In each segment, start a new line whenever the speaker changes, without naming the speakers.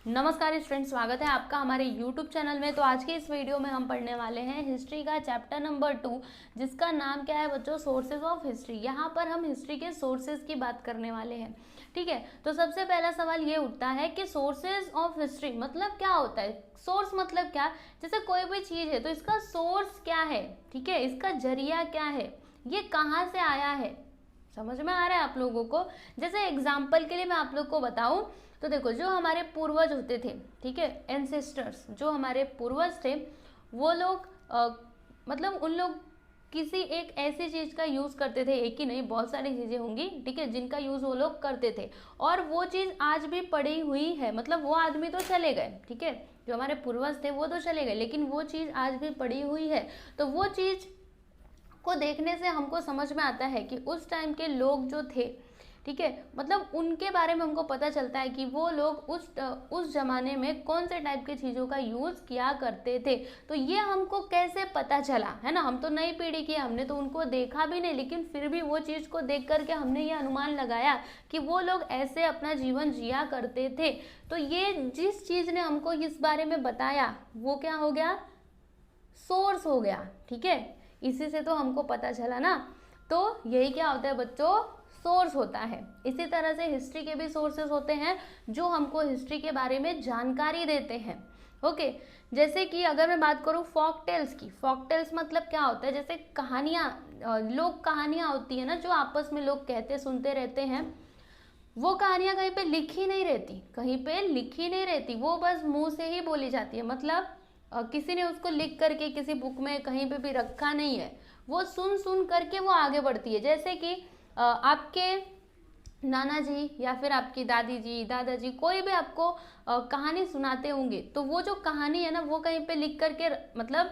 नमस्कार स्टूडेंट, स्वागत है आपका हमारे YouTube चैनल में। तो आज के इस वीडियो में हम पढ़ने वाले हैं हिस्ट्री का चैप्टर नंबर 2, जिसका नाम क्या है बच्चों? Sources of history. यहाँ पर हम हिस्ट्री के सोर्सेज की बात करने वाले हैं। ठीक है, तो सबसे पहला सवाल ये उठता है कि सोर्सेज ऑफ हिस्ट्री मतलब क्या होता है? सोर्स मतलब क्या? जैसे कोई भी चीज़ है तो इसका सोर्स क्या है, ठीक है, इसका जरिया क्या है, ये कहाँ से आया है। समझ में आ रहा है आप लोगों को? जैसे एग्जाम्पल के लिए मैं आप लोग को बताऊं तो देखो, जो हमारे पूर्वज होते थे, ठीक है, एंसेस्टर्स, जो हमारे पूर्वज थे, वो लोग मतलब उन लोग किसी एक ऐसी चीज़ का यूज़ करते थे, एक ही नहीं बहुत सारी चीज़ें होंगी, ठीक है, जिनका यूज़ वो लोग करते थे। और वो चीज़ आज भी पड़ी हुई है, मतलब वो आदमी तो चले गए, ठीक है, जो हमारे पूर्वज थे वो तो चले गए, लेकिन वो चीज़ आज भी पड़ी हुई है। तो वो चीज़ को देखने से हमको समझ में आता है कि उस टाइम के लोग जो थे, ठीक है, मतलब उनके बारे में हमको पता चलता है कि वो लोग उस जमाने में कौन से टाइप की चीज़ों का यूज़ किया करते थे। तो ये हमको कैसे पता चला, है ना? हम तो नई पीढ़ी की, हमने तो उनको देखा भी नहीं, लेकिन फिर भी वो चीज़ को देख करके हमने ये अनुमान लगाया कि वो लोग ऐसे अपना जीवन जिया करते थे। तो ये जिस चीज़ ने हमको इस बारे में बताया वो क्या हो गया? सोर्स हो गया, ठीक है। इसी से तो हमको पता चला ना। तो यही क्या होता है बच्चों? सोर्स होता है। इसी तरह से हिस्ट्री के भी सोर्सेस होते हैं जो हमको हिस्ट्री के बारे में जानकारी देते हैं। ओके, जैसे कि अगर मैं बात करूँ फॉक टेल्स की। फॉक टेल्स मतलब क्या होता है? जैसे कहानियाँ, लोक कहानियाँ होती है ना, जो आपस में लोग कहते सुनते रहते हैं। वो कहानियाँ कहीं पे लिखी नहीं रहती, कहीं पे लिखी नहीं रहती, वो बस मुंह से ही बोली जाती है। मतलब किसी ने उसको लिख करके किसी बुक में कहीं पे भी रखा नहीं है, वो सुन सुन करके वो आगे बढ़ती है। जैसे कि आपके नाना जी या फिर आपकी दादी जी, दादाजी, कोई भी आपको कहानी सुनाते होंगे, तो वो जो कहानी है ना, वो कहीं पे लिख करके, मतलब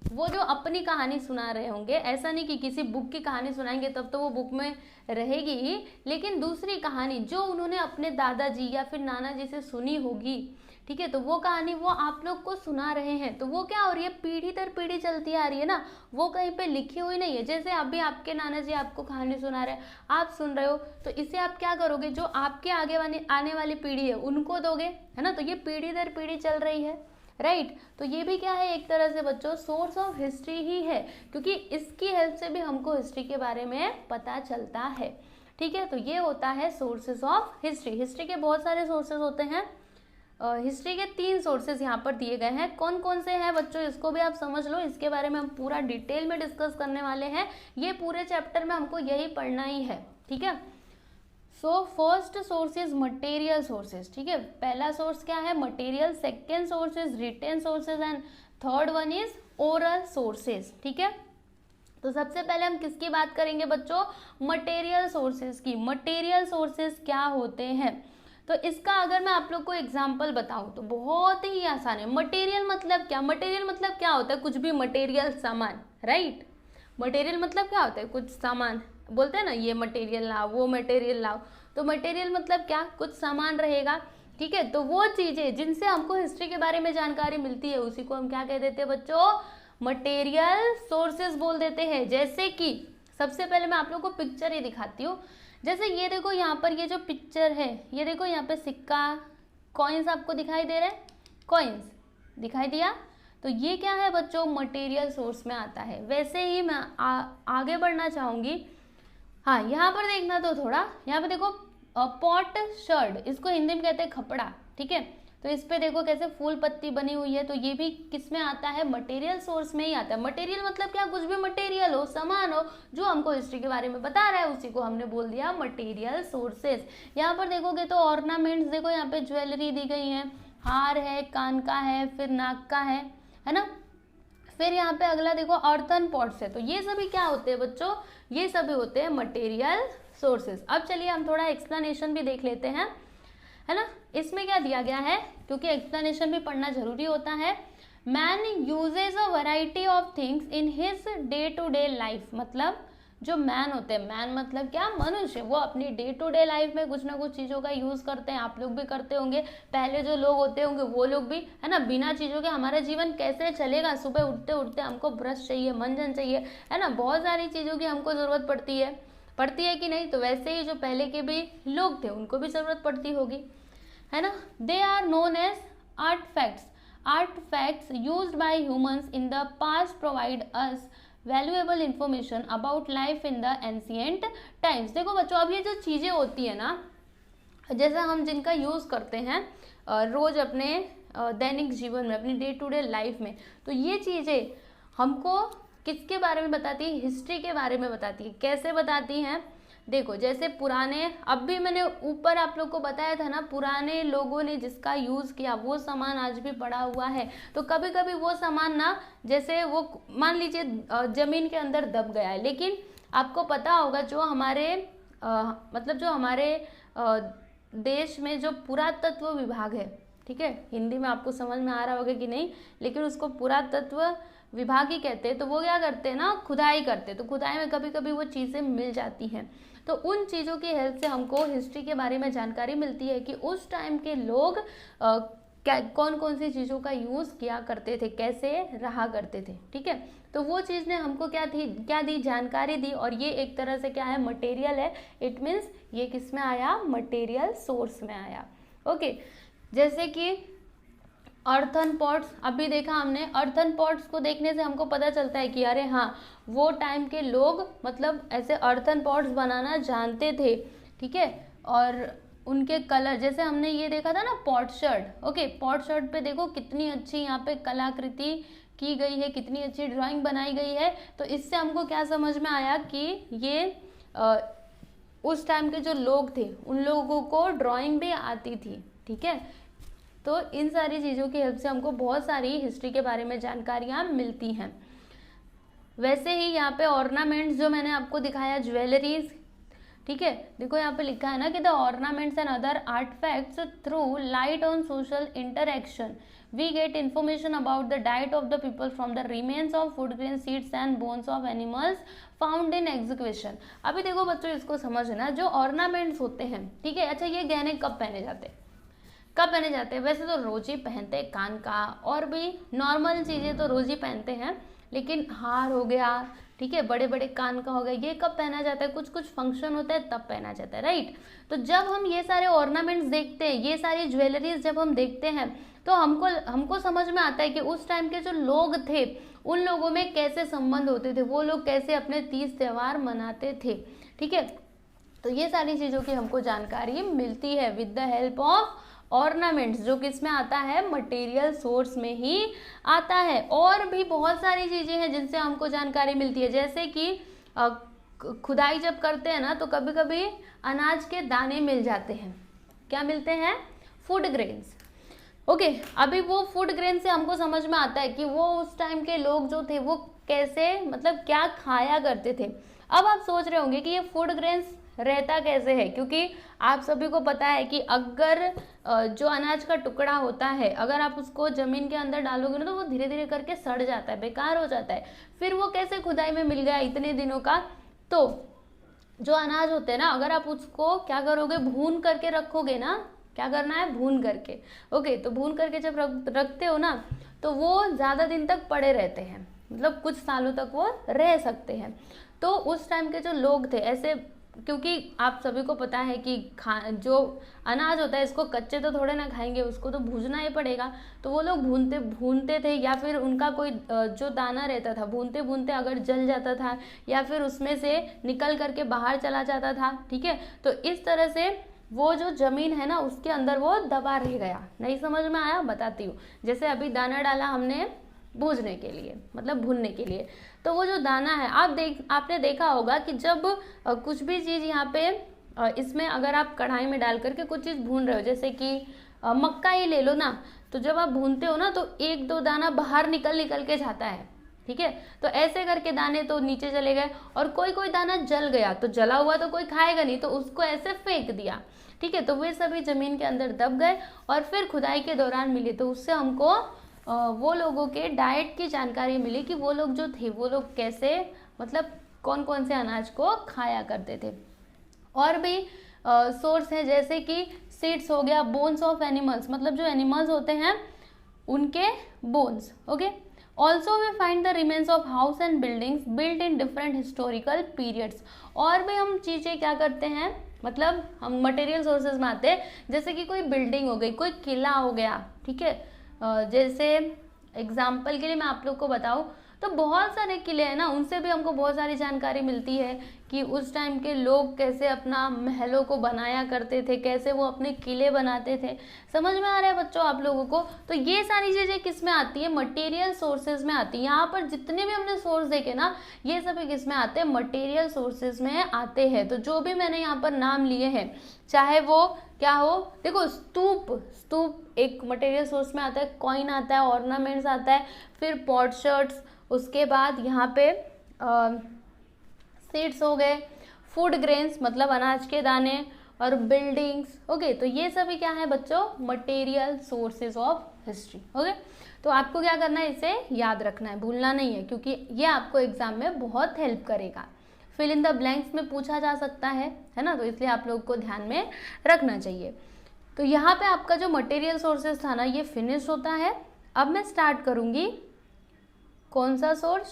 वो जो अपनी कहानी सुना रहे होंगे, ऐसा नहीं कि किसी बुक की कहानी सुनाएंगे तब तो वो बुक में रहेगी ही, लेकिन दूसरी कहानी जो उन्होंने अपने दादाजी या फिर नाना जी से सुनी होगी, ठीक है, तो वो कहानी वो आप लोग को सुना रहे हैं। तो वो क्या हो रही है? पीढ़ी दर पीढ़ी चलती आ रही है ना, वो कहीं पे लिखी हुई नहीं है। जैसे अभी आपके नाना जी आपको कहानी सुना रहे हैं, आप सुन रहे हो, तो इसे आप क्या करोगे? जो आपके आगे आने वाली पीढ़ी है उनको दोगे, है ना? तो ये पीढ़ी दर पीढ़ी चल रही है, राइट। तो ये भी क्या है? एक तरह से बच्चों सोर्स ऑफ हिस्ट्री ही है, क्योंकि इसकी हेल्प से भी हमको हिस्ट्री के बारे में पता चलता है। ठीक है, तो ये होता है सोर्सेज ऑफ हिस्ट्री। हिस्ट्री के बहुत सारे सोर्सेज होते हैं। हिस्ट्री के 3 सोर्सेज यहाँ पर दिए गए हैं। कौन कौन से हैं बच्चों, इसको भी आप समझ लो। इसके बारे में हम पूरा डिटेल में डिस्कस करने वाले हैं। ये पूरे चैप्टर में हमको यही पढ़ना ही है, ठीक है। So first source is material sources, ठीक है। पहला सोर्स क्या है? Material. Second source is written sources and third one is oral sources, ठीक है। तो सबसे पहले हम किसकी बात करेंगे बच्चों? मटेरियल सोर्सेज की। मटेरियल सोर्सेज क्या होते हैं? तो इसका अगर मैं आप लोग को एग्जाम्पल बताऊं तो बहुत ही आसान है। मटेरियल मतलब क्या? मटेरियल मतलब क्या होता है? कुछ भी मटेरियल सामान, राइट। मटेरियल मतलब क्या होता है? कुछ सामान। बोलते हैं ना, ये मटेरियल लाओ, वो मटेरियल लाओ। तो मटेरियल मतलब क्या? कुछ सामान रहेगा, ठीक है। तो वो चीजें जिनसे हमको हिस्ट्री के बारे में जानकारी मिलती है, उसी को हम क्या कह देते हैं बच्चों? मटेरियल सोर्सेज बोल देते हैं। जैसे कि सबसे पहले मैं आप लोग को पिक्चर ही दिखाती हूँ। जैसे ये देखो, यहाँ पर ये जो पिक्चर है, ये देखो यहाँ पे सिक्का, कॉइन्स आपको दिखाई दे रहे हैं, कॉइन्स दिखाई दिया। तो ये क्या है बच्चों? मटेरियल सोर्स में आता है। वैसे ही मैं आगे बढ़ना चाहूंगी। हाँ, यहाँ पर देखना तो थोड़ा, यहाँ पे देखो पॉट शर्ट, इसको हिंदी में कहते हैं खपड़ा, ठीक है। तो इस पे देखो कैसे फूल पत्ती बनी हुई है, तो ये भी किस में आता है? मटेरियल सोर्स में ही आता है। मटेरियल मतलब क्या? कुछ भी मटेरियल हो, सामान हो, जो हमको हिस्ट्री के बारे में बता रहा है, उसी को हमने बोल दिया मटेरियल सोर्सेज। यहाँ पर देखोगे तो ऑर्नामेंट्स, देखो यहाँ पे ज्वेलरी दी गई है, हार है, कान का है, फिर नाक का है ना। फिर यहाँ पे अगला देखो अर्थन पॉट्स है। तो ये सभी क्या होते हैं बच्चों? ये सभी होते हैं मटेरियल सोर्सेज। अब चलिए हम थोड़ा एक्सप्लेनेशन भी देख लेते हैं, है ना। इसमें क्या दिया गया है, क्योंकि एक्सप्लेनेशन भी पढ़ना जरूरी होता है। Man uses a variety of things in his day to day life. मतलब जो मैन होते हैं, मैन मतलब क्या? मनुष्य। वो अपनी डे टू डे लाइफ में कुछ ना कुछ चीज़ों का यूज़ करते हैं। आप लोग भी करते होंगे, पहले जो लोग होते होंगे वो लोग भी, है ना। बिना चीज़ों के हमारा जीवन कैसे चलेगा? सुबह उठते उठते हमको ब्रश चाहिए, मंजन चाहिए, है ना। बहुत सारी चीज़ों की हमको ज़रूरत पड़ती है कि नहीं? तो वैसे ही जो पहले के भी लोग थे उनको भी ज़रूरत पड़ती होगी, है ना। They are known as artifacts. Artifacts used by humans in the past provide us valuable information about life in the ancient times. देखो बच्चों, अब ये जो चीज़ें होती है ना, जैसे हम जिनका यूज़ करते हैं रोज़ अपने दैनिक जीवन में, अपनी डे टू डे लाइफ में, तो ये चीज़ें हमको किसके बारे में बताती है? हिस्ट्री के बारे में बताती है। कैसे बताती हैं? देखो, जैसे पुराने, अब भी मैंने ऊपर आप लोग को बताया था ना, पुराने लोगों ने जिसका यूज़ किया वो सामान आज भी पड़ा हुआ है। तो कभी कभी वो सामान ना, जैसे वो मान लीजिए ज़मीन के अंदर दब गया है, लेकिन आपको पता होगा जो हमारे मतलब जो हमारे देश में जो पुरातत्व विभाग है, ठीक है, हिंदी में आपको समझ में आ रहा होगा कि नहीं, लेकिन उसको पुरातत्व विभाग ही कहते हैं। तो वो क्या करते हैं ना, खुदाई करते हैं। तो खुदाई में कभी कभी वो चीज़ें मिल जाती हैं, तो उन चीज़ों की हेल्प से हमको हिस्ट्री के बारे में जानकारी मिलती है कि उस टाइम के लोग क्या कौन कौन सी चीज़ों का यूज़ किया करते थे, कैसे रहा करते थे, ठीक है। तो वो चीज़ ने हमको क्या दी? जानकारी दी। और ये एक तरह से क्या है? मटेरियल है। इट मीन्स ये किस में आया? मटेरियल सोर्स में आया। ओके, जैसे कि अर्थन पॉट्स, अभी देखा हमने, अर्थन पॉट्स को देखने से हमको पता चलता है कि अरे हाँ, वो टाइम के लोग मतलब ऐसे अर्थन पॉट्स बनाना जानते थे, ठीक है। और उनके कलर, जैसे हमने ये देखा था ना pot shirt, okay, pot shirt पे देखो कितनी अच्छी यहाँ पे कलाकृति की गई है, कितनी अच्छी ड्राइंग बनाई गई है। तो इससे हमको क्या समझ में आया कि ये उस टाइम के जो लोग थे उन लोगों को ड्राइंग भी आती थी, ठीक है। तो इन सारी चीज़ों की हेल्प से हमको बहुत सारी हिस्ट्री के बारे में जानकारियाँ मिलती हैं। वैसे ही यहाँ पे ऑर्नामेंट्स जो मैंने आपको दिखाया, ज्वेलरीज, ठीक है, देखो यहाँ पे लिखा है ना कि the ornaments and other artifacts through light on social interaction we get information about the diet of the people from the remains of food grain seeds and bones of animals found in execution. अभी देखो बच्चों, इसको समझना, जो ornaments होते हैं, ठीक है, अच्छा ये गहने कब पहने जाते हैं? कब पहने जाते हैं? वैसे तो रोज ही पहनते हैं, कान का और भी नॉर्मल चीज़ें तो रोज ही पहनते हैं, लेकिन हार हो गया, ठीक है, बड़े बड़े कान का हो गया, ये कब पहना जाता है? कुछ कुछ फंक्शन होता है तब पहना जाता है, राइट। तो जब हम ये सारे ऑर्नामेंट्स देखते हैं, ये सारी ज्वेलरीज जब हम देखते हैं, तो हमको समझ में आता है कि उस टाइम के जो लोग थे उन लोगों में कैसे संबंध होते थे, वो लोग कैसे अपने तीज त्यौहार मनाते थे, ठीक है। तो ये सारी चीज़ों की हमको जानकारी मिलती है with the help of ornaments, जो किस में आता है? मटेरियल सोर्स में ही आता है। और भी बहुत सारी चीज़ें हैं जिनसे हमको जानकारी मिलती है, जैसे कि खुदाई जब करते हैं ना, तो कभी कभी अनाज के दाने मिल जाते हैं। क्या मिलते हैं? Food grains. ओके, अभी वो फूड ग्रेन से हमको समझ में आता है कि वो उस टाइम के लोग जो थे वो कैसे, मतलब क्या खाया करते थे। अब आप सोच रहे होंगे कि ये फूड ग्रेन्स रहता कैसे है, क्योंकि आप सभी को पता है कि अगर जो अनाज का टुकड़ा होता है, अगर आप उसको जमीन के अंदर डालोगे ना, तो वो धीरे धीरे करके सड़ जाता है, बेकार हो जाता है। फिर वो कैसे खुदाई में मिल गया इतने दिनों का? तो जो अनाज होते हैं ना, अगर आप उसको क्या करोगे? भून करके रखोगे ना, क्या करना है? भून करके। ओके, तो भून करके जब रखते हो ना, तो वो ज़्यादा दिन तक पड़े रहते हैं, मतलब कुछ सालों तक वो रह सकते हैं। तो उस टाइम के जो लोग थे ऐसे, क्योंकि आप सभी को पता है कि जो अनाज होता है इसको कच्चे तो थोड़े ना खाएंगे, उसको तो भूनना ही पड़ेगा। तो वो लोग भूनते थे, या फिर उनका कोई जो दाना रहता था, भूनते भूनते अगर जल जाता था या फिर उसमें से निकल करके बाहर चला जाता था, ठीक है। तो इस तरह से वो जो जमीन है ना उसके अंदर वो दबा रह गया। नहीं समझ में आया? बताती हूँ। जैसे अभी दाना डाला हमने भूनने के लिए, मतलब भूनने के लिए, तो वो जो दाना है आपने देखा होगा कि जब कुछ भी चीज़ यहाँ पे इसमें अगर आप कढ़ाई में डाल करके कुछ चीज़ भून रहे हो, जैसे कि मक्का ही ले लो ना, तो जब आप भूनते हो ना तो एक दो दाना बाहर निकल के जाता है, ठीक है। तो ऐसे करके दाने तो नीचे चले गए, और कोई कोई दाना जल गया, तो जला हुआ तो कोई खाएगा नहीं, तो उसको ऐसे फेंक दिया, ठीक है। तो वे सभी जमीन के अंदर दब गए और फिर खुदाई के दौरान मिले, तो उससे हमको वो लोगों के डाइट की जानकारी मिली कि वो लोग जो थे वो लोग कैसे, मतलब कौन कौन से अनाज को खाया करते थे। और भी सोर्स है, जैसे कि सीड्स हो गया, बोन्स ऑफ एनिमल्स, मतलब जो एनिमल्स होते हैं उनके bones, okay. Also we find the remains of house and buildings built in different historical periods. और भी हम चीज़ें क्या करते हैं? मतलब हम मटेरियल सोर्सेज में आते हैं, जैसे कि कोई बिल्डिंग हो गई, कोई किला हो गया, ठीक है। जैसे एग्जाम्पल के लिए मैं आप लोग को बताऊं तो बहुत सारे किले हैं ना, उनसे भी हमको बहुत सारी जानकारी मिलती है कि उस टाइम के लोग कैसे अपना महलों को बनाया करते थे, कैसे वो अपने किले बनाते थे। समझ में आ रहा है बच्चों आप लोगों को? तो ये सारी चीज़ें किस में आती है? मटेरियल सोर्सेज में आती है। यहाँ पर जितने भी हमने सोर्स देखे ना, ये सभी किस में आते हैं? मटेरियल सोर्सेज में आते हैं। तो जो भी मैंने यहाँ पर नाम लिए हैं, चाहे वो क्या हो, देखो स्तूप एक मटेरियल सोर्स में आता है, कॉइन आता है, ऑर्नामेंट्स आता है, फिर पॉटशर्ट्स, उसके बाद यहाँ पे सीड्स हो गए, फूड ग्रेन्स मतलब अनाज के दाने, और बिल्डिंग्स। ओके, तो ये सभी क्या है बच्चों? Material sources of history. Okay, तो आपको क्या करना है? इसे याद रखना है, भूलना नहीं है, क्योंकि ये आपको एग्जाम में बहुत हेल्प करेगा। फिल इन द ब्लैंक्स में पूछा जा सकता है ना, तो इसलिए आप लोग को ध्यान में रखना चाहिए। तो यहाँ पे आपका जो मटेरियल सोर्सेज था ना, ये फिनिश होता है। अब मैं स्टार्ट करूंगी कौन सा सोर्स?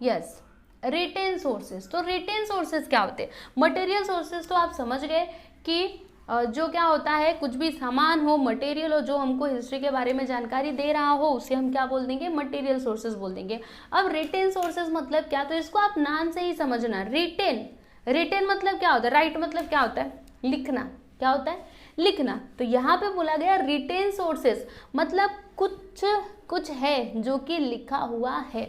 Yes, written sources. तो रिटेन सोर्सेज क्या होते हैं? मटेरियल सोर्सेज तो आप समझ गए कि जो क्या होता है, कुछ भी सामान हो, मटेरियल हो, जो हमको हिस्ट्री के बारे में जानकारी दे रहा हो, उसे हम क्या बोल देंगे? मटेरियल सोर्सेज बोल देंगे। अब रिटेन सोर्सेज मतलब क्या? तो इसको आप नाम से ही समझना। रिटेन मतलब क्या होता है? राइट मतलब क्या होता है? लिखना। क्या होता है? लिखना। तो यहाँ पे बोला गया रिटेन सोर्सेज मतलब कुछ है जो कि लिखा हुआ है,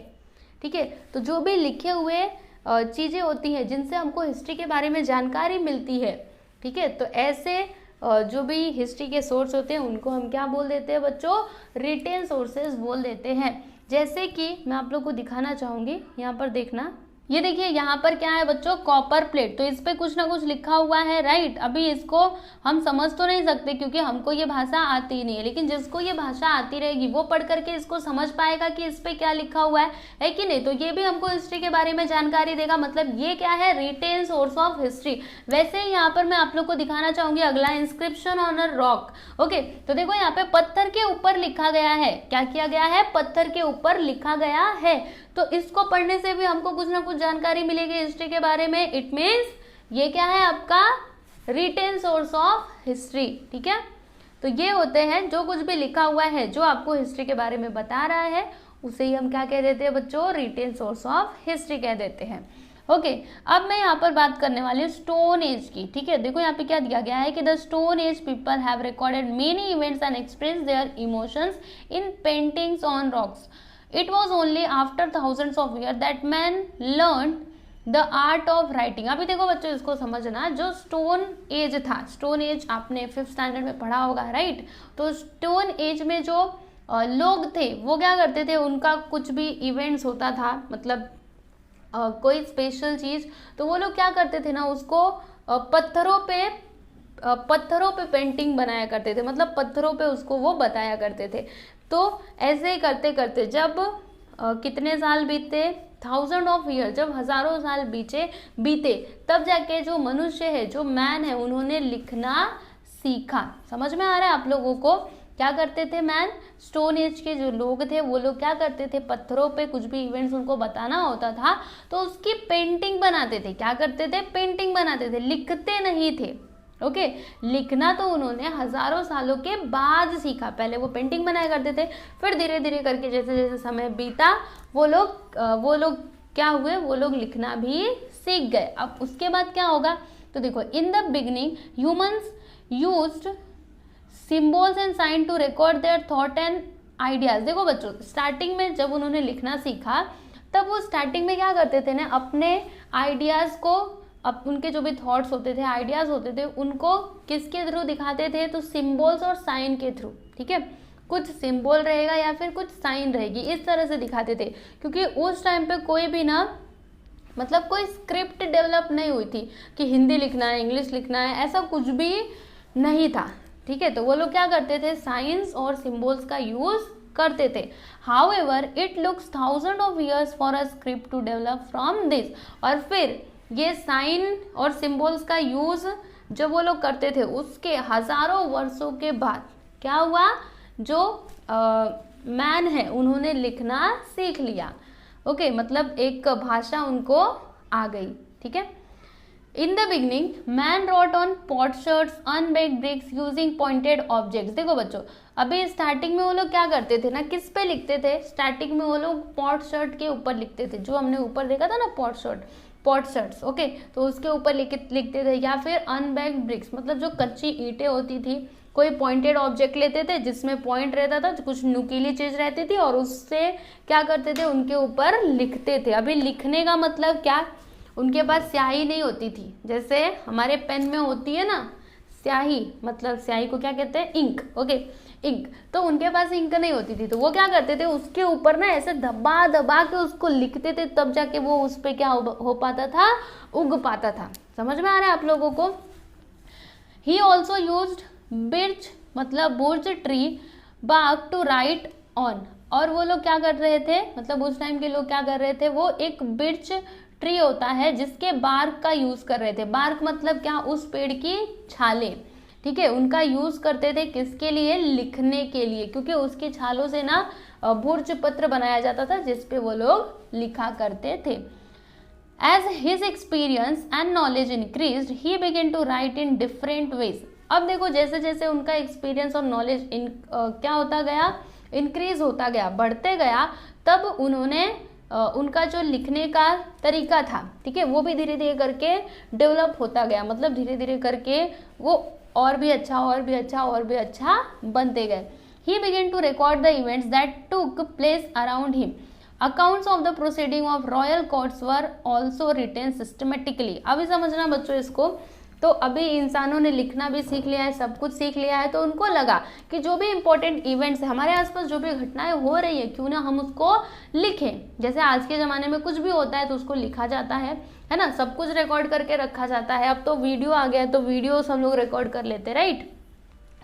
ठीक है। तो जो भी लिखे हुए चीज़ें होती हैं जिनसे हमको हिस्ट्री के बारे में जानकारी मिलती है, ठीक है, तो ऐसे जो भी हिस्ट्री के सोर्स होते हैं उनको हम क्या बोल देते हैं बच्चों? रिटेन सोर्सेज बोल देते हैं। जैसे कि मैं आप लोग को दिखाना चाहूँगी, यहाँ पर देखना, ये देखिए यहाँ पर क्या है बच्चों? Copper plate. तो इस पे कुछ ना कुछ लिखा हुआ है, राइट। अभी इसको हम समझ तो नहीं सकते क्योंकि हमको ये भाषा आती नहीं है, लेकिन जिसको ये भाषा आती रहेगी वो पढ़ करके इसको समझ पाएगा कि इस पे क्या लिखा हुआ है कि नहीं। तो ये भी हमको हिस्ट्री के बारे में जानकारी देगा। मतलब ये क्या है? Written source of history. वैसे ही यहाँ पर मैं आप लोग को दिखाना चाहूंगी अगला, inscription on a rock. Okay, तो देखो यहाँ पे पत्थर के ऊपर लिखा गया है। क्या किया गया है? पत्थर के ऊपर लिखा गया है। तो इसको पढ़ने से भी हमको कुछ ना कुछ जानकारी मिलेगी हिस्ट्री के बारे में। इट मीन्स ये क्या है? आपका रिटेन सोर्स ऑफ हिस्ट्री, ठीक है। तो ये होते हैं जो कुछ भी लिखा हुआ है जो आपको हिस्ट्री के बारे में बता रहा है, उसे ही हम क्या कह देते हैं बच्चों? रिटेन सोर्स ऑफ हिस्ट्री कह देते हैं। ओके, अब मैं यहाँ पर बात करने वाली हूँ स्टोन एज की, ठीक है। देखो यहाँ पे क्या दिया गया है कि the stone as people have recorded many events and express their emotions in paintings on rocks. It was only after thousands of years that man learned the art of writing. अभी देखो बच्चों, इसको समझना, जो स्टोन एज था, stone age आपने 5th standard में पढ़ा होगा, राइट। तो स्टोन एज में जो लोग थे वो क्या करते थे? उनका कुछ भी इवेंट्स होता था, मतलब कोई स्पेशल चीज़, तो वो लोग क्या करते थे ना, उसको पत्थरों पे पेंटिंग बनाया करते थे, मतलब पत्थरों पे उसको वो बताया करते थे। तो ऐसे ही करते करते जब कितने साल बीते? 1000 ऑफ ईयर, जब हजारों साल बीते तब जाके जो मनुष्य है, जो मैन है, उन्होंने लिखना सीखा। समझ में आ रहा है आप लोगों को? क्या करते थे मैन? स्टोन एज के जो लोग थे वो लोग क्या करते थे? पत्थरों पे कुछ भी इवेंट्स उनको बताना होता था तो उसकी पेंटिंग बनाते थे। क्या करते थे? पेंटिंग बनाते थे, लिखते नहीं थे। ओके, लिखना तो उन्होंने हजारों सालों के बाद सीखा। पहले वो पेंटिंग बनाया करते थे, फिर धीरे धीरे करके जैसे जैसे समय बीता वो लोग क्या हुए? वो लोग लिखना भी सीख गए। अब उसके बाद क्या होगा? तो देखो, in the beginning humans used symbols and sign to record there thought and ideas. देखो बच्चों, स्टार्टिंग में जब उन्होंने लिखना सीखा तब वो स्टार्टिंग में क्या करते थे ना, अपने आइडियाज को, अब उनके जो भी थॉट्स होते थे, आइडियाज होते थे, उनको किसके थ्रू दिखाते थे? तो सिंबल्स और साइन के थ्रू, ठीक है। कुछ सिंबल रहेगा या फिर कुछ साइन रहेगी, इस तरह से दिखाते थे, क्योंकि उस टाइम पे कोई भी ना, मतलब कोई स्क्रिप्ट डेवलप नहीं हुई थी कि हिंदी लिखना है, इंग्लिश लिखना है, ऐसा कुछ भी नहीं था, ठीक है। तो वो लोग क्या करते थे? साइंस और सिंबल्स का यूज करते थे। However it looks 1000 of years for a script to develop from this. और फिर ये साइन और सिंबल्स का यूज जब वो लोग करते थे, उसके हजारों वर्षों के बाद क्या हुआ? जो मैन है उन्होंने लिखना सीख लिया। ओके, मतलब एक भाषा उनको आ गई, ठीक है। In the beginning man wrote on potsherds unbaked bricks using pointed objects. देखो बच्चों, अभी स्टार्टिंग में वो लोग क्या करते थे ना, किस पे लिखते थे, स्टार्टिंग में वो लोग पॉट शर्ट के ऊपर लिखते थे, जो हमने ऊपर देखा था ना पॉट शर्ट्स, ओके, तो उसके ऊपर लिखते थे, या फिर अनबेक्ड ब्रिक्स मतलब जो कच्ची ईंटें होती थी, कोई पॉइंटेड ऑब्जेक्ट लेते थे जिसमें पॉइंट रहता था, कुछ नुकीली चीज रहती थी, और उससे क्या करते थे, उनके ऊपर लिखते थे। अभी लिखने का मतलब क्या, उनके पास स्याही नहीं होती थी, जैसे हमारे पेन में होती है ना स्याही, मतलब स्याही को क्या कहते हैं, इंक, ओके, इंक, तो उनके पास इंक नहीं होती थी, तो वो क्या करते थे, उसके ऊपर ना ऐसे दबा दबा के उसको लिखते थे, तब जाके वो उस पर क्या हो पाता था, उग पाता था। समझ में आ रहा है आप लोगों को। ही ऑल्सो यूज्ड बिर्च मतलब बुर्ज tree bark to write on, और वो लोग क्या कर रहे थे, मतलब उस टाइम के लोग क्या कर रहे थे, वो एक बिर्च ट्री होता है जिसके बार्क का यूज कर रहे थे। बार्क मतलब क्या, उस पेड़ की छाले, ठीक है, उनका यूज करते थे किसके लिए, लिखने के लिए, क्योंकि उसकी छालों से ना भूर्ज पत्र बनाया जाता था जिसपे वो लोग लिखा करते थे। As his experience and knowledge increased he began to write in different ways. अब देखो जैसे जैसे उनका एक्सपीरियंस और नॉलेज क्या होता गया, इंक्रीज होता गया, बढ़ते गया, तब उन्होंने उनका जो लिखने का तरीका था, ठीक है, वो भी धीरे धीरे करके डेवलप होता गया, मतलब धीरे धीरे करके वो और भी अच्छा और भी अच्छा और भी अच्छा बनते गए। He began to record the events that took place around him. Accounts of the proceeding of royal courts were also written systematically. अभी समझना बच्चों इसको, तो अभी इंसानों ने लिखना भी सीख लिया है, सब कुछ सीख लिया है, तो उनको लगा कि जो भी इंपॉर्टेंट इवेंट्स है हमारे आसपास, जो भी घटनाएं हो रही है, क्यों ना हम उसको लिखें। जैसे आज के ज़माने में कुछ भी होता है तो उसको लिखा जाता है ना, सब कुछ रिकॉर्ड करके रखा जाता है। अब तो वीडियो आ गया है तो वीडियो सब लोग रिकॉर्ड कर लेते, राइट।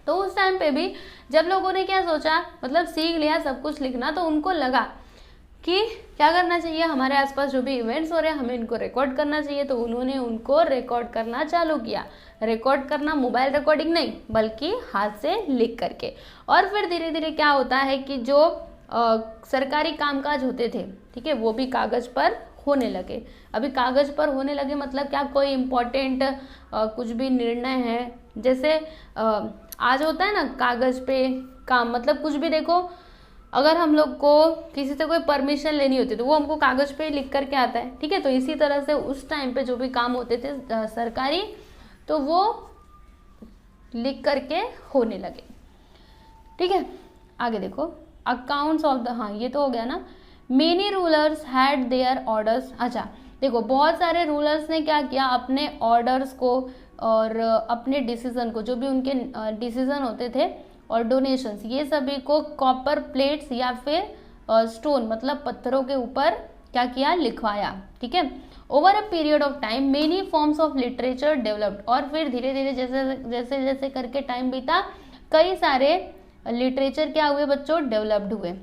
तो उस टाइम पे भी जब लोगों ने क्या सोचा, मतलब सीख लिया सब कुछ लिखना, तो उनको लगा कि क्या करना चाहिए, हमारे आसपास जो भी इवेंट्स हो रहे हैं हमें इनको रिकॉर्ड करना चाहिए। तो उन्होंने उनको रिकॉर्ड करना चालू किया। रिकॉर्ड करना मोबाइल रिकॉर्डिंग नहीं, बल्कि हाथ से लिख करके। और फिर धीरे धीरे क्या होता है कि जो सरकारी कामकाज होते थे, ठीक है, वो भी कागज पर होने लगे। अभी कागज पर होने लगे मतलब क्या, कोई इम्पोर्टेंट कुछ भी निर्णय है, जैसे आज होता है ना कागज पे काम, मतलब कुछ भी देखो, अगर हम लोग को किसी से कोई परमिशन लेनी होती है तो वो हमको कागज पे लिख करके आता है, ठीक है। तो इसी तरह से उस टाइम पे जो भी काम होते थे सरकारी, तो वो लिख करके होने लगे, ठीक है। आगे देखो, अकाउंट्स ऑफ द, हाँ ये तो हो गया ना। Many rulers had there orders. अच्छा देखो, बहुत सारे रूलर्स ने क्या किया, अपने ऑर्डर्स को और अपने डिसीजन को, जो भी उनके डिसीजन होते थे और डोनेशंस, ये सभी को कॉपर प्लेट्स या फिर स्टोन मतलब पत्थरों के ऊपर क्या किया, लिखवाया, ठीक है। Over a period of time many forms of literature developed. और फिर धीरे धीरे जैसे जैसे जैसे करके टाइम बीता, कई सारे लिटरेचर क्या हुए बच्चों, डेवलप्ड हुए।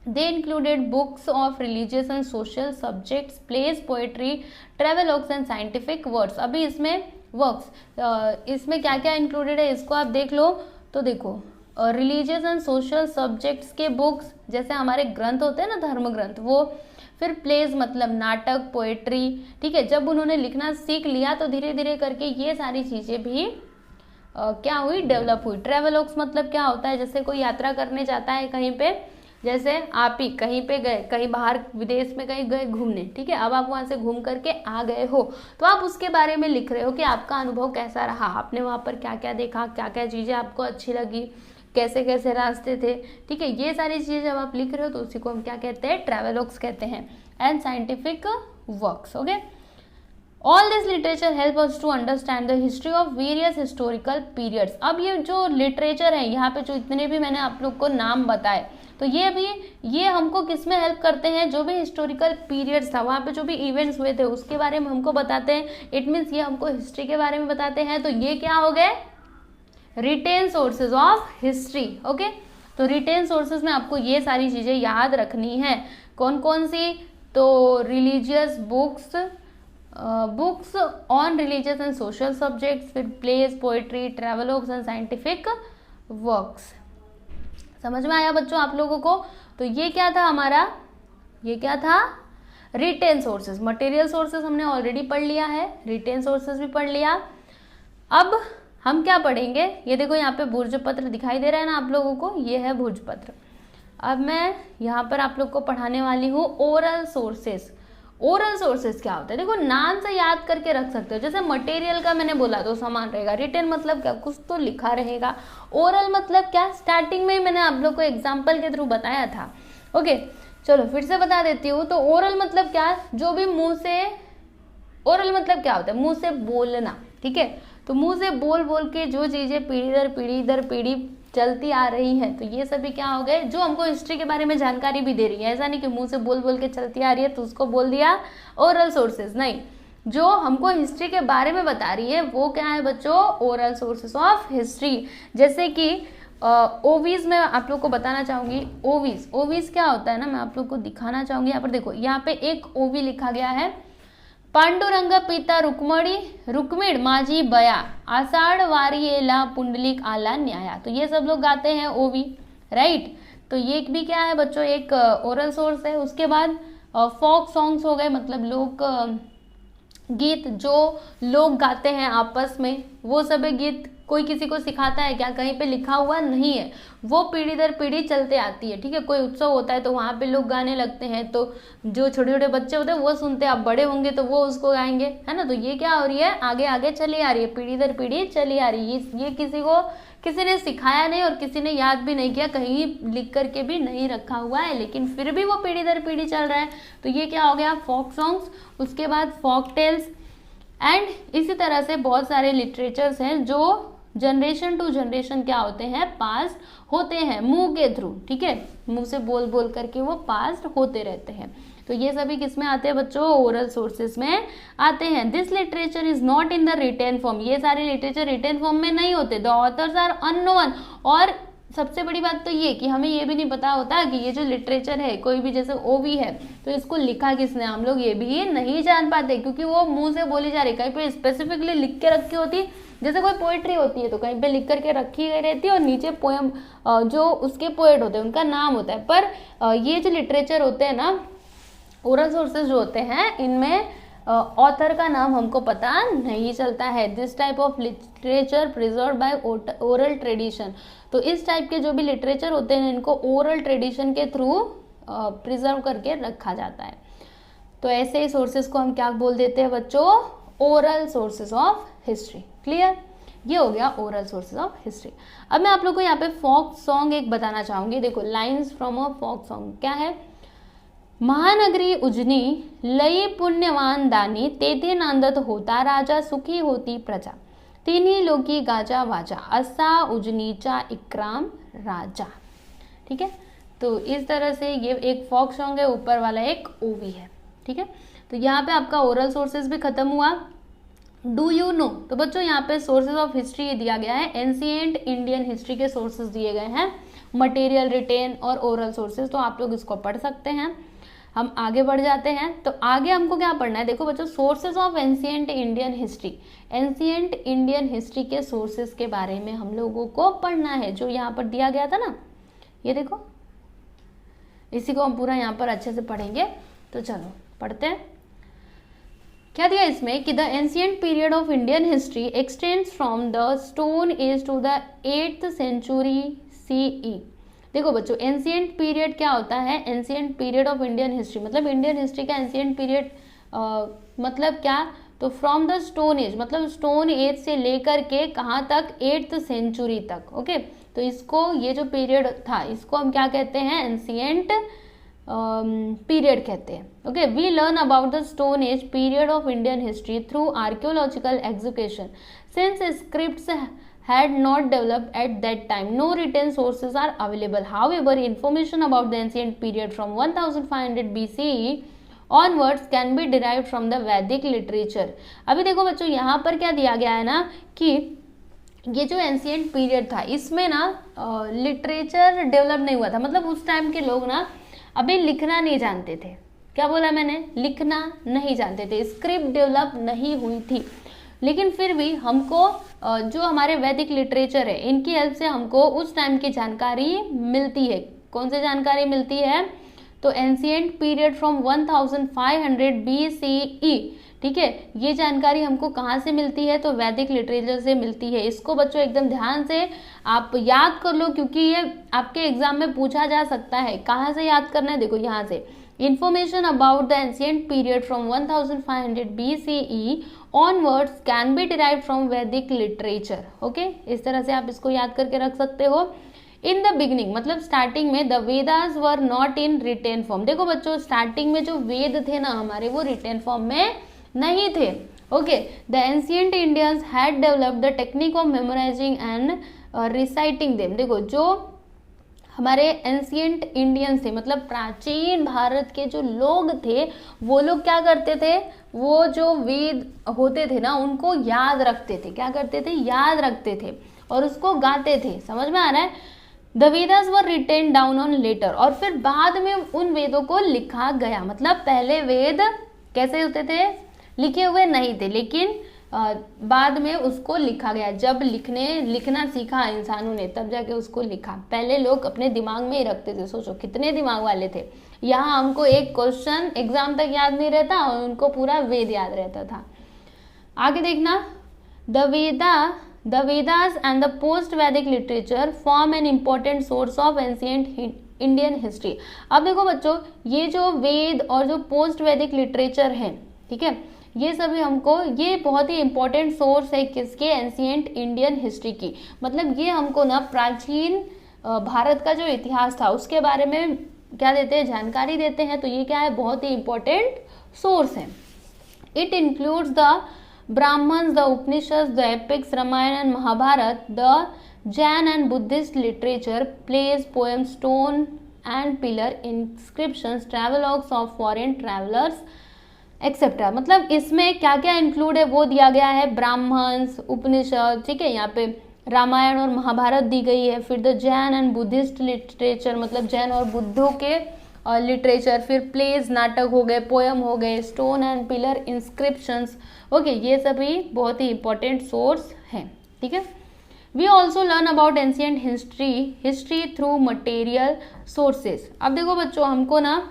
They included books of religious and social subjects, plays, poetry, travelogues and scientific works. अभी इसमें वर्क्स, इसमें क्या क्या इंक्लूडेड है इसको आप देख लो। तो देखो, रिलीजियस एंड सोशल सब्जेक्ट्स के बुक्स, जैसे हमारे ग्रंथ होते हैं ना, धर्म ग्रंथ, वो। फिर प्लेज मतलब नाटक, पोएट्री, ठीक है। जब उन्होंने लिखना सीख लिया तो धीरे धीरे करके ये सारी चीजें भी क्या हुई, डेवलप हुई। ट्रेवलॉग्स मतलब क्या होता है, जैसे कोई यात्रा करने जाता है कहीं पे, जैसे आप ही कहीं पे गए, कहीं बाहर विदेश में कहीं गए घूमने, ठीक है, अब आप वहां से घूम करके आ गए हो, तो आप उसके बारे में लिख रहे हो कि आपका अनुभव कैसा रहा, आपने वहां पर क्या क्या देखा, क्या क्या चीजें आपको अच्छी लगी, कैसे कैसे रास्ते थे, ठीक है। ये सारी चीजें जब आप लिख रहे हो तो उसी को हम क्या कहते हैं, ट्रेवलॉग्स कहते हैं। And scientific works, okay. All this literature help us to understand the history of various historical periods. अब ये जो लिटरेचर है, यहाँ पे जो इतने भी मैंने आप लोग को नाम बताए, तो ये हमको किस में हेल्प करते हैं, जो भी हिस्टोरिकल पीरियड्स था, वहाँ पे जो भी इवेंट्स हुए थे उसके बारे में हमको बताते हैं। इट मीन्स ये हमको हिस्ट्री के बारे में बताते हैं। तो ये क्या हो गए, written sources of history, okay. तो रिटेन सोर्सेज में आपको ये सारी चीजें याद रखनी है। कौन कौन सी, तो religious books, books on religious and social subjects, फिर plays, poetry, travelogues and scientific works. समझ में आया बच्चों आप लोगों को। तो ये क्या था हमारा, ये क्या था, रिटेन सोर्सेज, मटेरियल सोर्सेज हमने ऑलरेडी पढ़ लिया है, रिटेन सोर्सेज भी पढ़ लिया। अब हम क्या पढ़ेंगे, ये देखो यहाँ पे भोजपत्र दिखाई दे रहा है ना आप लोगों को, ये है भोजपत्र। अब मैं यहाँ पर आप लोग को पढ़ाने वाली हूँ ओरल सोर्सेज। ओरल सोर्सेज क्या होता है, देखो नाम से याद करके रख सकते हो। जैसे मटेरियल का मैंने बोला तो समान रहेगा, रिटेन मतलब क्या, कुछ तो लिखा रहेगा। ओरल मतलब क्या, स्टार्टिंग में ही मैंने आप लोग को एग्जाम्पल के थ्रू बताया था। ओके चलो फिर से बता देती हूँ। तो ओरल मतलब क्या, जो भी मुंह से, ओरल मतलब क्या होता है, मुंह से बोलना, ठीक है। तो मुंह से बोल बोल के जो चीजें पीढ़ी दर पीढ़ी चलती आ रही है, तो ये सभी क्या हो गए, जो हमको हिस्ट्री के बारे में जानकारी भी दे रही है। ऐसा नहीं कि मुंह से बोल बोल के चलती आ रही है तो उसको बोल दिया ओरल सोर्सेज, नहीं, जो हमको हिस्ट्री के बारे में बता रही है वो क्या है बच्चों, ओरल सोर्सेज ऑफ हिस्ट्री। जैसे कि ओवीज में आप लोग को बताना चाहूंगी। ओवीज, ओवीज क्या होता है ना, मैं आप लोग को दिखाना चाहूंगी। यहाँ पर देखो, यहाँ पे एक ओवी लिखा गया है, पांडुरंग पिता रुक्मिण माझी बया आषाढ़ वारियेला पुंडलिक आला न्याया। तो ये सब लोग गाते हैं ओवी, राइट। तो ये भी क्या है बच्चों, एक ओरल सोर्स है। उसके बाद फोक सॉन्ग्स हो गए, मतलब लोक गीत, जो लोग गाते हैं आपस में, वो सभी गीत कोई किसी को सिखाता है क्या, कहीं पे लिखा हुआ नहीं है, वो पीढ़ी दर पीढ़ी चलते आती है, ठीक है। कोई उत्सव होता है तो वहाँ पे लोग गाने लगते हैं, तो जो छोटे छोटे बच्चे होते हैं वो सुनते हैं, अब बड़े होंगे तो वो उसको गाएंगे, है ना। तो ये क्या हो रही है, आगे आगे चली आ रही है, पीढ़ी दर पीढ़ी चली आ रही है। ये किसी ने सिखाया नहीं और किसी ने याद भी नहीं किया, कहीं लिख करके भी नहीं रखा हुआ है, लेकिन फिर भी वो पीढ़ी दर पीढ़ी चल रहा है। तो ये क्या हो गया, फोक सॉन्ग्स। उसके बाद फोक टेल्स, एंड इसी तरह से बहुत सारे लिटरेचर्स हैं जो जनरेशन टू जनरेशन क्या होते हैं, पास होते हैं मुंह के थ्रू, ठीक है। मुंह से बोल बोल करके वो पास होते रहते हैं। तो ये सभी किस में आते हैं बच्चों, ओरल सोर्सेस में आते हैं। This literature is not in the written form, ये सारे लिटरेचर रिटेन फॉर्म में नहीं होते। द ऑथर्स आर अननोन, और सबसे बड़ी बात तो ये कि हमें ये भी नहीं पता होता कि ये जो लिटरेचर है, कोई भी जैसे ओवी है तो इसको लिखा किसने, हम लोग ये भी नहीं जान पाते, क्योंकि वो मुंह से बोली जा रही, कहीं पे स्पेसिफिकली लिख के रखी होती। जैसे कोई पोएट्री होती है तो कहीं पे लिख करके रखी गई रहती है, और नीचे पोएम जो उसके पोएट होते हैं उनका नाम होता है। पर ये जो लिटरेचर होते हैं ना, ओरल सोर्सेज जो होते हैं, इनमें ऑथर का नाम हमको पता नहीं चलता है। This type of literature preserve by oral tradition. तो इस टाइप के जो भी लिटरेचर होते हैं इनको ओरल ट्रेडिशन के थ्रू प्रिजर्व करके रखा जाता है। तो ऐसे ही सोर्सेज को हम क्या बोल देते हैं बच्चों, oral sources of history. Clear, ये हो गया ओरल सोर्सेज ऑफ हिस्ट्री। अब मैं आप लोग को यहाँ पे फोक सॉन्ग एक बताना चाहूंगी। देखो, lines from a folk song क्या है, महानगरी उजनी लई पुण्यवान दानी, तेथे नांदत होता राजा, सुखी होती प्रजा, तीन्ही लोकी गाजा वाजा, असा उजनीचा इकराम राजा। ठीक है, तो इस तरह से ये एक फोक सॉन्ग है, ऊपर वाला एक ओवी है। ठीक है, तो यहाँ पे आपका ओरल सोर्सेज भी खत्म हुआ। डू यू नो, तो बच्चों यहाँ पे सोर्सेज ऑफ हिस्ट्री दिया गया है, एंशिएंट इंडियन हिस्ट्री के सोर्सेज दिए गए हैं, मटेरियल, रिटेन और ओरल सोर्सेज। तो आप लोग इसको पढ़ सकते हैं। हम आगे बढ़ जाते हैं। तो आगे हमको क्या पढ़ना है, देखो बच्चों, sources of ancient Indian history. Ancient Indian history के सोर्सेज के बारे में हम लोगों को पढ़ना है, जो यहाँ पर दिया गया था ना, ये देखो, इसी को हम पूरा यहाँ पर अच्छे से पढ़ेंगे। तो चलो पढ़ते हैं। क्या दिया इसमें कि the ancient period of Indian history extends from the stone age to the 8th century CE। देखो बच्चों, एंशिएंट पीरियड क्या होता है, ancient period of Indian history मतलब इंडियन हिस्ट्री का एंशिएंट पीरियड मतलब क्या, तो फ्रॉम द स्टोन एज मतलब स्टोन एज से लेकर के कहाँ तक, 8th सेंचुरी तक। ओके, तो इसको, ये जो पीरियड था इसको हम क्या कहते हैं, एंशिएंट पीरियड कहते हैं। Okay, we learn about the stone age period of Indian history through archaeological execution since scripts had not developed at that time. No written sources are available. However, information about the ancient period from 1500 BCE onwards can be derived from the Vedic literature. अभी देखो बच्चों, यहाँ पर क्या दिया गया है ना कि ये जो एंशिएंट पीरियड था इसमें ना लिटरेचर डेवलप नहीं हुआ था। मतलब उस टाइम के लोग ना अभी लिखना नहीं जानते थे। क्या बोला मैंने, लिखना नहीं जानते थे, स्क्रिप्ट डेवलप नहीं हुई थी। लेकिन फिर भी हमको जो हमारे वैदिक लिटरेचर है इनकी हेल्प से हमको उस टाइम की जानकारी मिलती है। कौन सी जानकारी मिलती है, तो एंशिएंट पीरियड फ्रॉम 1500 BCE, ठीक है, ये जानकारी हमको कहाँ से मिलती है, तो वैदिक लिटरेचर से मिलती है। इसको बच्चों एकदम ध्यान से आप याद कर लो, क्योंकि ये आपके एग्जाम में पूछा जा सकता है। कहाँ से याद करना है, देखो यहाँ से, information about the ancient period from 1500 BCE onwards can be derived from Vedic literature, okay, इस तरह से आप इसको याद करके रख सकते हो। इन द बिगनिंग मतलब स्टार्टिंग में, the Vedas were not in written form. देखो बच्चों, स्टार्टिंग में जो वेद थे ना हमारे, वो रिटेन फॉर्म में नहीं थे, okay. The ancient Indians had developed the technique of memorising and reciting them. देखो, जो हमारे एंशिएंट इंडियंस थे, मतलब प्राचीन भारत के जो लोग थे, वो लोग क्या करते थे, वो जो वेद होते थे ना, उनको याद रखते थे। क्या करते थे, याद रखते थे और उसको गाते थे। समझ में आ रहा है। The Vedas were written down on later, और फिर बाद में उन वेदों को लिखा गया। मतलब पहले वेद कैसे होते थे, लिखे हुए नहीं थे, लेकिन बाद में उसको लिखा गया। जब लिखना सीखा इंसानों ने, तब जाके उसको लिखा। पहले लोग अपने दिमाग में ही रखते थे। सोचो कितने दिमाग वाले थे। यहाँ हमको एक क्वेश्चन एग्जाम तक याद नहीं रहता और उनको पूरा वेद याद रहता था। आगे देखना, the Vedas and the post Vedic literature form an important source of ancient Indian history. अब देखो बच्चों, ये जो वेद और जो पोस्ट वैदिक लिटरेचर है, ठीक है, ये सभी हमको, ये बहुत ही इंपॉर्टेंट सोर्स है किसके, एंशिएंट इंडियन हिस्ट्री की। मतलब ये हमको ना प्राचीन भारत का जो इतिहास था उसके बारे में क्या देते हैं, जानकारी देते हैं। तो ये क्या है, बहुत ही इंपॉर्टेंट सोर्स है। It includes the Brahmanas, the Upanishad, the epics, Ramayana and Mahabharata, the Jain and Buddhist literature, plays, poem, stone and pillar inscriptions, travelogues of foreign travellers etcetera. मतलब इसमें क्या क्या इंक्लूड है वो दिया गया है। ब्राह्मण्स, उपनिषद, ठीक है, यहाँ पे रामायण और महाभारत दी गई है। फिर the Jain and Buddhist literature, मतलब जैन और बुद्धों के लिटरेचर। फिर प्लेज, नाटक हो गए, पोएम हो गए, stone and pillar inscriptions, okay, ये सभी बहुत ही इंपॉर्टेंट सोर्स हैं, ठीक है। We also learn about ancient history through material sources. अब देखो बच्चों, हमको ना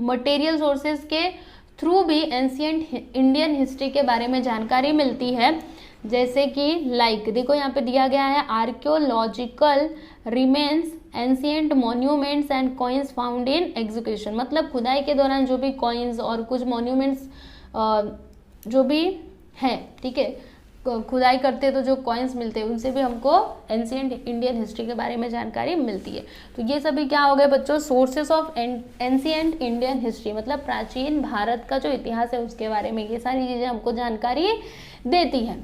मटेरियल सोर्सेज के थ्रू भी एंशिएंट इंडियन हिस्ट्री के बारे में जानकारी मिलती है। जैसे कि देखो यहाँ पे दिया गया है, archaeological remains, ancient monuments and coins found in execution. मतलब खुदाई के दौरान जो भी कॉइन्स और कुछ मॉन्यूमेंट्स जो भी हैं, ठीक है, खुदाई करते तो जो कॉइन्स मिलते हैं उनसे भी हमको एंशिएंट इंडियन हिस्ट्री के बारे में जानकारी मिलती है। तो ये सभी क्या हो गए बच्चों, sources of ancient Indian history. मतलब प्राचीन भारत का जो इतिहास है उसके बारे में ये सारी चीजें हमको जानकारी देती हैं,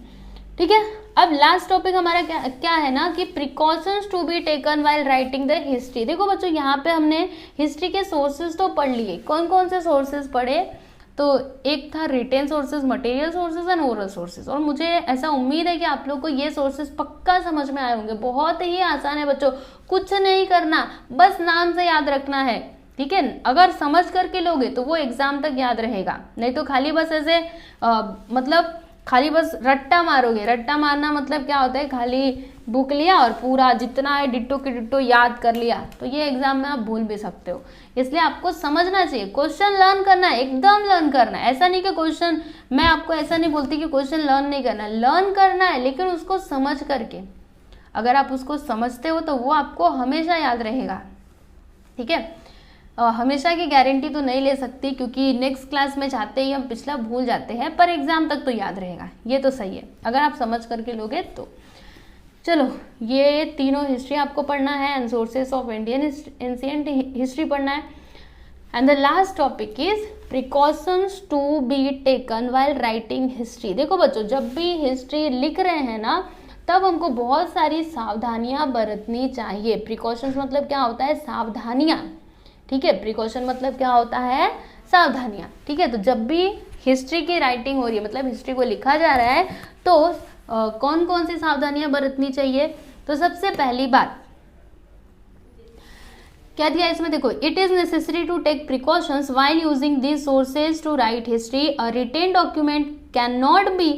ठीक है। अब लास्ट टॉपिक हमारा क्या है ना, कि precautions to be taken while writing the history. देखो बच्चों, यहाँ पे हमने हिस्ट्री के सोर्सेज तो पढ़ लिए। कौन कौन से सोर्सेज पढ़े, तो एक था written sources, material sources and oral sources. और मुझे ऐसा उम्मीद है कि आप लोग को ये सोर्सेज पक्का समझ में आए होंगे। बहुत ही आसान है बच्चों, कुछ नहीं करना, बस नाम से याद रखना है, ठीक है। अगर समझ करके लोगे तो वो एग्जाम तक याद रहेगा, नहीं तो खाली बस ऐसे मतलब खाली बस रट्टा मारोगे। रट्टा मारना मतलब क्या होता है, खाली बुक लिया और पूरा जितना है डिट्टो की डिट्टो याद कर लिया, तो ये एग्जाम में आप भूल भी सकते हो। इसलिए आपको समझना चाहिए, क्वेश्चन लर्न करना है, एकदम लर्न करना है। ऐसा नहीं कि क्वेश्चन, मैं आपको ऐसा नहीं बोलती कि क्वेश्चन लर्न नहीं करना है, लर्न करना है, लेकिन उसको समझ करके। अगर आप उसको समझते हो तो वो आपको हमेशा याद रहेगा, ठीक है। हमेशा की गारंटी तो नहीं ले सकती, क्योंकि नेक्स्ट क्लास में जाते ही हम पिछला भूल जाते हैं, पर एग्जाम तक तो याद रहेगा, ये तो सही है अगर आप समझ करके लोगे तो। चलो, ये तीनों हिस्ट्री आपको पढ़ना है and sources of Indian ancient history पढ़ना है। And the last topic is precautions to be taken while writing history. देखो बच्चों, जब भी हिस्ट्री लिख रहे हैं ना, तब हमको बहुत सारी सावधानियां बरतनी चाहिए। प्रिकॉशंस मतलब क्या होता है, सावधानियां, ठीक है। प्रिकॉशन मतलब क्या होता है, सावधानियां, ठीक है। तो जब भी हिस्ट्री की राइटिंग हो रही है, मतलब हिस्ट्री को लिखा जा रहा है, तो कौन कौन सी सावधानियां बरतनी चाहिए। तो सबसे पहली बात क्या दिया इसमें, देखो, it is necessary to take precautions while using these sources to write history. A written document can not be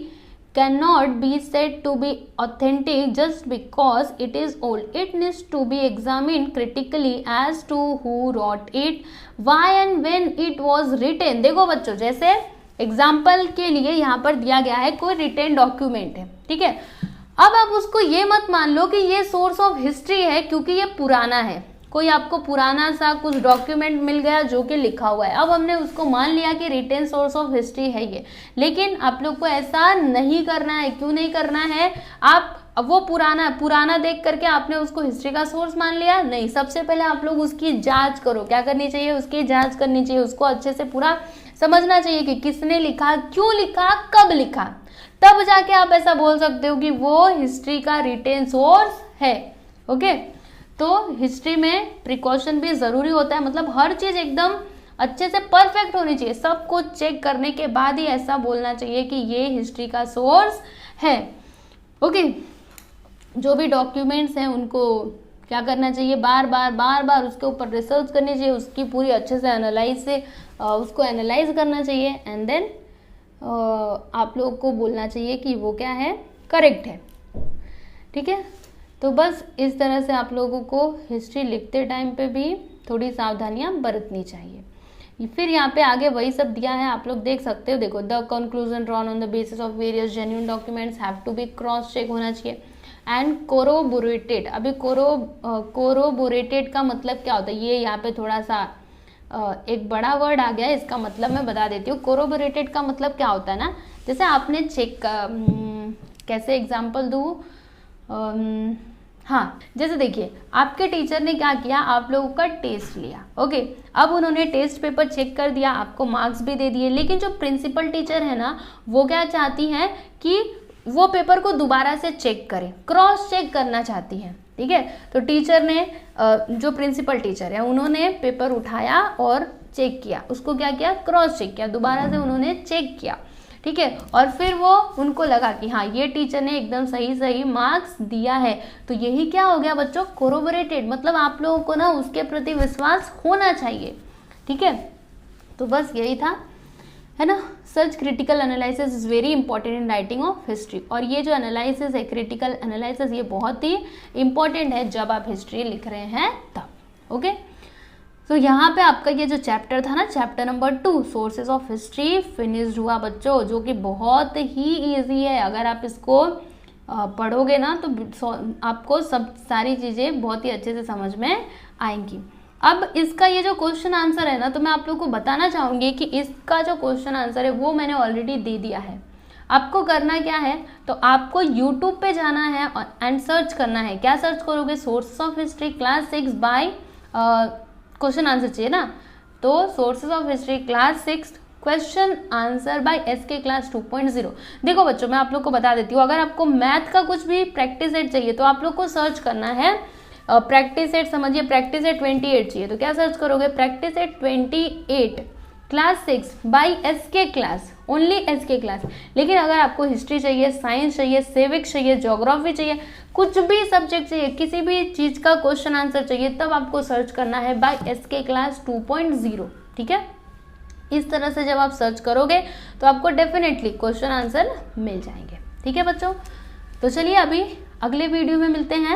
can not be said to be authentic just because it is old. It needs to be examined critically as to who wrote it, why and when it was written. देखो बच्चों, जैसे example के लिए यहाँ पर दिया गया है कोई रिटेन डॉक्यूमेंट है, ठीक है. अब आप उसको ये मत मान लो कि ये सोर्स ऑफ हिस्ट्री है क्योंकि ये पुराना है. कोई आपको पुराना सा कुछ डॉक्यूमेंट मिल गया जो कि लिखा हुआ है, अब हमने उसको मान लिया कि रिटेन सोर्स ऑफ हिस्ट्री है ये. लेकिन आप लोग को ऐसा नहीं करना है. क्यों नहीं करना है? आप वो पुराना देख करके आपने उसको हिस्ट्री का सोर्स मान लिया? नहीं. सबसे पहले आप लोग उसकी जांच करो. क्या करनी चाहिए? उसकी जांच करनी चाहिए. उसको अच्छे से पूरा समझना चाहिए कि किसने लिखा, क्यों लिखा, कब लिखा. तब जाके आप ऐसा बोल सकते हो कि वो हिस्ट्री का रिटेन सोर्स है. ओके. तो हिस्ट्री में प्रिकॉशन भी जरूरी होता है. मतलब हर चीज एकदम अच्छे से परफेक्ट होनी चाहिए. सब कुछ चेक करने के बाद ही ऐसा बोलना चाहिए कि ये हिस्ट्री का सोर्स है. ओके. जो भी डॉक्यूमेंट्स हैं उनको क्या करना चाहिए? बार बार उसके ऊपर रिसर्च करनी चाहिए. उसकी पूरी अच्छे से उसको एनालाइज करना चाहिए. एंड देन आप लोग को बोलना चाहिए कि वो क्या है, करेक्ट है. ठीक है. तो बस इस तरह से आप लोगों को हिस्ट्री लिखते टाइम पे भी थोड़ी सावधानियां बरतनी चाहिए. फिर यहाँ पे आगे वही सब दिया है, आप लोग देख सकते हो. देखो, the conclusion drawn on the basis of various genuine documents have to be cross check होना चाहिए एंड कोरोबोरेटेड. अभी कोरोबोरेटेड का मतलब क्या होता है? ये यहाँ पे थोड़ा सा एक बड़ा वर्ड आ गया है. इसका मतलब मैं बता देती हूँ. कोरोबोरेटेड का मतलब क्या होता है ना, जैसे आपने चेक कैसे एग्जाम्पल दूँ? हाँ, जैसे देखिए, आपके टीचर ने क्या किया, आप लोगों का टेस्ट लिया. ओके. अब उन्होंने टेस्ट पेपर चेक कर दिया, आपको मार्क्स भी दे दिए. लेकिन जो प्रिंसिपल टीचर है ना, वो क्या चाहती हैं कि वो पेपर को दोबारा से चेक करें, क्रॉस चेक करना चाहती हैं. ठीक है. तो टीचर ने, जो प्रिंसिपल टीचर है, उन्होंने पेपर उठाया और चेक किया. उसको क्या किया? क्रॉस चेक किया. दोबारा से उन्होंने चेक किया. ठीक है. और फिर वो उनको लगा कि हाँ, ये टीचर ने एकदम सही मार्क्स दिया है. तो यही क्या हो गया बच्चों? कोरोबोरेटेड. मतलब आप लोगों को ना उसके प्रति विश्वास होना चाहिए. ठीक है. तो बस यही था, है ना. Such critical analysis is very important in writing of history. और ये जो एनालिसिस है, क्रिटिकल एनालिसिस, ये बहुत ही इंपॉर्टेंट है जब आप हिस्ट्री लिख रहे हैं तब. ओके. तो यहाँ पे आपका ये जो चैप्टर था ना, chapter number 2 sources of history, finished हुआ बच्चों, जो कि बहुत ही इजी है. अगर आप इसको पढ़ोगे ना तो आपको सब सारी चीज़ें बहुत ही अच्छे से समझ में आएंगी. अब इसका ये जो क्वेश्चन आंसर है ना, तो मैं आप लोगों को बताना चाहूँगी कि इसका जो क्वेश्चन आंसर है वो मैंने ऑलरेडी दे दिया है. आपको करना क्या है, तो आपको YouTube पे जाना है एंड सर्च करना है. क्या सर्च करोगे? Sources of history class 6 by question answer चाहिए ना, तो sources of history class 6 question answer by SK class 2.0. देखो बच्चों, मैं आप लोग को बता देती हूँ, अगर आपको मैथ का कुछ भी प्रैक्टिस सेट चाहिए तो आप लोग को सर्च करना है प्रैक्टिस सेट. समझिए, प्रैक्टिस सेट 28 चाहिए तो क्या सर्च करोगे? Practice set 28 class 6 by SK class, only SK class. लेकिन अगर आपको हिस्ट्री चाहिए, साइंस चाहिए, सिविक्स चाहिए, ज्योग्राफी चाहिए, कुछ भी सब्जेक्ट चाहिए, किसी भी चीज़ का क्वेश्चन आंसर चाहिए, तब आपको सर्च करना है बाय एसके क्लास 2.0. ठीक है. इस तरह से जब आप सर्च करोगे तो आपको डेफिनेटली क्वेश्चन आंसर मिल जाएंगे. ठीक है बच्चों. तो चलिए अभी अगले वीडियो में मिलते हैं.